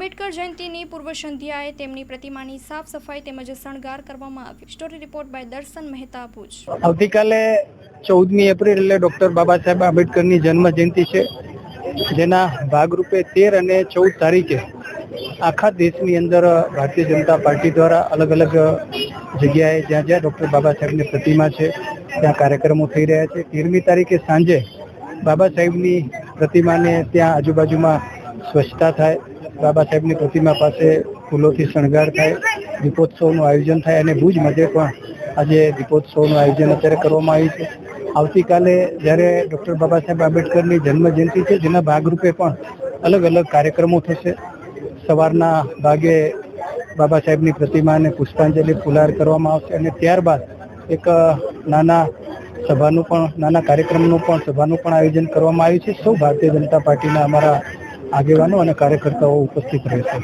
આંબેડકર જયંતિની પૂર્વ સંધ્યાએ તેમની પ્રતિમાની સાફ સફાઈ તેમજ શણગાર કરવામાં આવ્યો। સ્ટોરી રિપોર્ટ બાય દર્શન મહેતા ભુજ। આવતીકાલે 14મી એપ્રિલ એટલે ડોક્ટર બાબા સાહેબ આંબેડકરની જન્મ જયંતિ છે, જેના ભાગરૂપે 13 અને 14 તારીખે આખા દેશની અંદર ભારતીય જનતા પાર્ટી દ્વારા અલગ અલગ જગ્યાએ જ્યાં જ્યાં ડોક્ટર બાબા સાહેબની પ્રતિમા છે ત્યાં કાર્યક્રમો થઈ રહ્યા છે। 13મી તારીખે સાંજે બાબા સાહેબની પ્રતિમાને ત્યાં આજુબાજુમાં સ્વચ્છતા થાય, બાબા સાહેબની પ્રતિમા પાસે ફૂલોથી શણગાર થાય, દીપોત્સવનું આયોજન થાય અને ભુજ મધ્યે પણ આજે દીપોત્સવનું આયોજન અત્યારે કરવામાં આવ્યું છે। આવતીકાલે જ્યારે ડૉક્ટર બાબા સાહેબ આંબેડકરની જન્મ જયંતિ છે, જેના ભાગરૂપે પણ અલગ અલગ કાર્યક્રમો થશે। સવારના ભાગે બાબા સાહેબની પ્રતિમાને પુષ્પાંજલિ ફુલહાર કરવામાં આવશે અને ત્યારબાદ એક નાના કાર્યક્રમનું પણ આયોજન કરવામાં આવ્યું છે। સૌ ભારતીય જનતા પાર્ટીના અમારા આગેવાનો અને કાર્યકર્તાઓ ઉપસ્થિત રહેશે।